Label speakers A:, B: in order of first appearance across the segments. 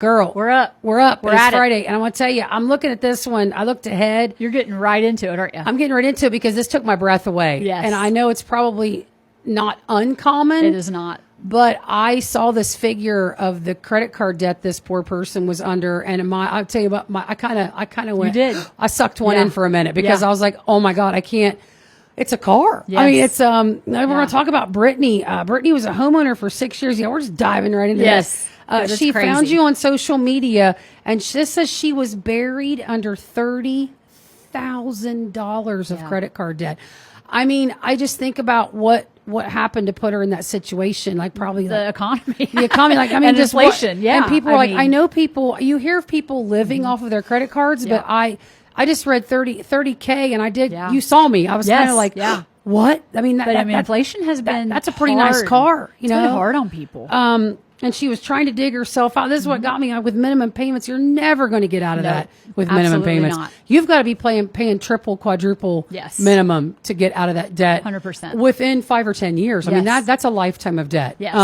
A: Girl,
B: We're up.
A: It's
B: at
A: Friday. And I want to tell you, I'm looking at this one. I looked ahead.
B: You're getting right into it, aren't you?
A: I'm getting right into it because this took my breath away.
B: Yes.
A: And I know it's probably not uncommon.
B: It is not.
A: But I saw this figure of the credit card debt this poor person was under, and I'll tell you about I kind of went.
B: You did.
A: I sucked one in for a minute because
B: Yeah.
A: I was like, oh my God, I can't. It's a car.
B: Yes.
A: I mean, it's we're going to talk about Brittany. Brittany was a homeowner for 6 years. Yeah, we're just diving right into
B: Yes.
A: this. She
B: crazy.
A: found you on social media, and this says she was buried under $30,000 of credit card debt. I mean, I just think about what happened to put her in that situation. Like probably
B: The economy.
A: the economy. Like, I mean,
B: and
A: just
B: inflation. Yeah.
A: And people are
B: I
A: like,
B: mean,
A: I know people, you hear of people living off of their credit cards, but I just read 30K and I did, you saw me. I was kind of like, what? I mean,
B: inflation has been
A: that's a pretty nice car,
B: It's been hard on people.
A: And she was trying to dig herself out. This is what got me with minimum payments. You're never going to get out of that with minimum payments.
B: Not.
A: You've got to be paying triple, quadruple minimum to get out of that debt.
B: 100%.
A: Within 5 or 10 years. I mean, that's a lifetime of debt.
B: Yes.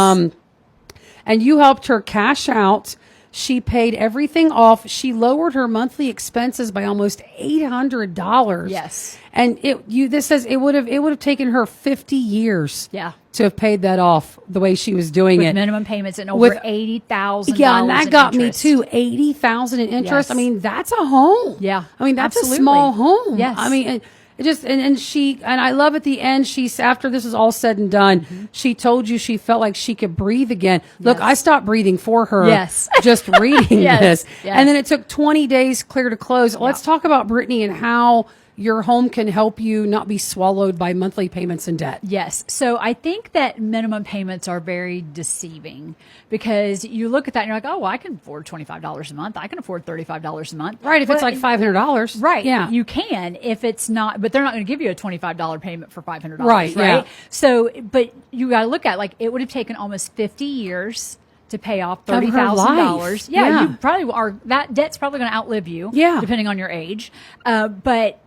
A: And you helped her cash out. She paid everything off. She lowered her monthly expenses by almost $800.
B: Yes.
A: And this says it would have taken her 50 years.
B: Yeah.
A: To have paid that off the way she was doing
B: with
A: it.
B: Minimum payments and over $80,000.
A: Yeah, and that got
B: interest.
A: me too. $80,000 in interest.
B: Yes.
A: I mean, that's a home.
B: Yeah.
A: I mean, that's
B: absolutely.
A: a small home.
B: Yes.
A: I mean, it just and she and I love at the end. She's after this is all said and done. She told you she felt like she could breathe again. Look, I stopped breathing for her.
B: Yes.
A: Just reading this,
B: Yes.
A: and then it took 20 days clear to close. Let's talk about Brittany and how your home can help you not be swallowed by monthly payments and debt.
B: Yes. So I think that minimum payments are very deceiving because you look at that and you're like, oh, well, I can afford $25 a month. I can afford $35 a month.
A: Right. If it's like $500.
B: Right.
A: Yeah.
B: You can if it's not, but they're not going to give you a $25 payment for $500.
A: Right. Yeah.
B: So, but you got to look at like it would have taken almost 50 years to pay off
A: Of her
B: $30,000.
A: life.
B: Yeah, you probably are. That debt's probably going to outlive you.
A: Yeah.
B: Depending on your age. And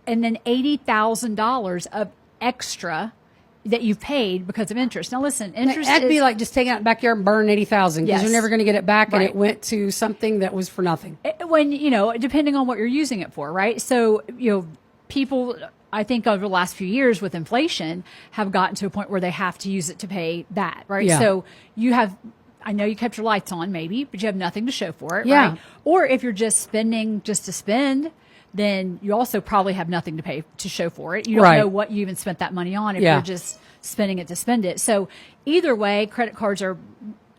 B: then $80,000 of extra that you've paid because of interest. Now listen, interest
A: That'd be like just taking it out in the backyard and burning 80,000 because you're never going to get it back, and it went to something that was for nothing.
B: When depending on what you're using it for, right? So people, I think over the last few years with inflation, have gotten to a point where they have to use it to pay that, right?
A: Yeah.
B: So you have. I know you kept your lights on maybe, but you have nothing to show for it,
A: Yeah.
B: right? Or if you're just spending just to spend, then you also probably have nothing to pay to show for it. You don't know what you even spent that money on if you're just spending it to spend it. So either way, credit cards are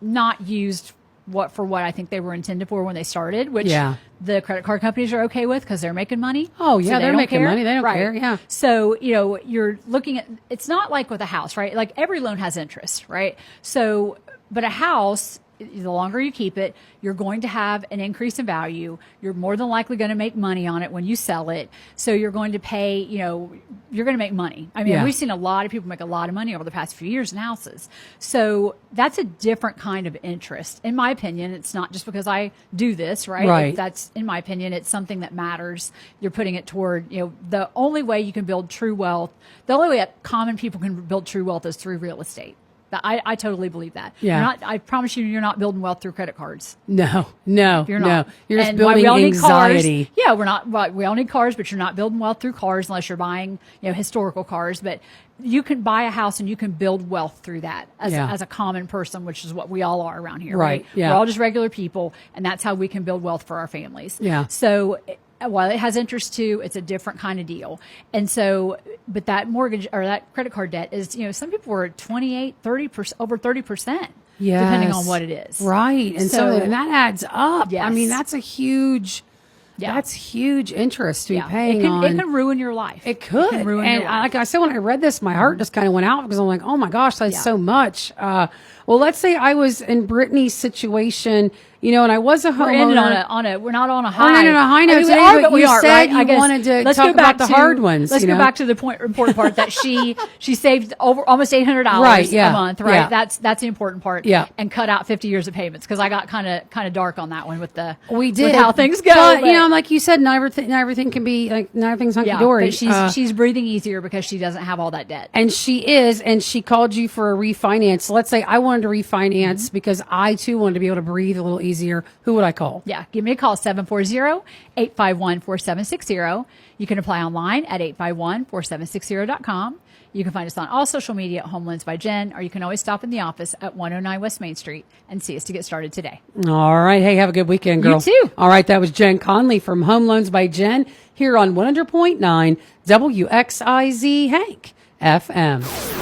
B: not used for what I think they were intended for when they started, which the credit card companies are okay with because they're making money.
A: Oh, yeah,
B: so
A: they're making money. They don't
B: right.
A: care. Yeah.
B: So, you're looking at, it's not like with a house, right? Like every loan has interest, right? So, but a house, the longer you keep it, you're going to have an increase in value. You're more than likely going to make money on it when you sell it. So you're going to pay, you're going to make money. I mean, we've seen a lot of people make a lot of money over the past few years in houses. So that's a different kind of interest. In my opinion, it's not just because I do this, right?
A: Right.
B: That's, in my opinion, it's something that matters. You're putting it toward, the only way you can build true wealth, the only way that common people can build true wealth is through real estate. I totally believe that.
A: Yeah.
B: I promise you, you're not building wealth through credit cards.
A: No.
B: You're not.
A: You're just
B: And
A: building
B: we all need
A: anxiety.
B: Cars. Yeah, we're not. Well, we all need cars, but you're not building wealth through cars unless you're buying, historical cars. But you can buy a house and you can build wealth through that as a common person, which is what we all are around here. Right.
A: Yeah.
B: We're all just regular people, and that's how we can build wealth for our families.
A: Yeah.
B: So while it has interest too, it's a different kind of deal. And so, but that mortgage or that credit card debt is, some people are 28, 30%, over 30%, depending on what it is.
A: Right. And so and that adds up.
B: Yes.
A: I mean, that's a huge, that's huge interest to be paying on.
B: It can ruin your life.
A: It could.
B: It can ruin
A: and
B: your life.
A: like I said, when I read this, my heart just kind of went out because I'm like, oh my gosh, that's so much. Well, let's say I was in Brittany's situation, and I was a homeowner.
B: We're ending we're not on a high.
A: We're not on a high note today, but you said you wanted to talk about the hard ones.
B: Let's go back to the important part that she saved over almost $800 a month, right?
A: Yeah.
B: That's the important part.
A: Yeah.
B: And cut out 50 years of payments because I got kind of dark on that one with
A: with
B: how things go.
A: But, like you said, not everything can be like not everything's hunky dory.
B: But she's breathing easier because she doesn't have all that debt.
A: And she is, and she called you for a refinance. Let's say I wanted to refinance because I too wanted to be able to breathe a little easier, who would I call?
B: Yeah, give me a call, 740-851-4760. You can apply online at 851-4760.com. You can find us on all social media at Home Loans by Jen, or you can always stop in the office at 109 West Main Street and see us to get started today.
A: All right. Hey, have a good weekend, girl.
B: You too.
A: All right. That was Jen Conley from Home Loans by Jen here on 100.9 WXIZ Hank FM.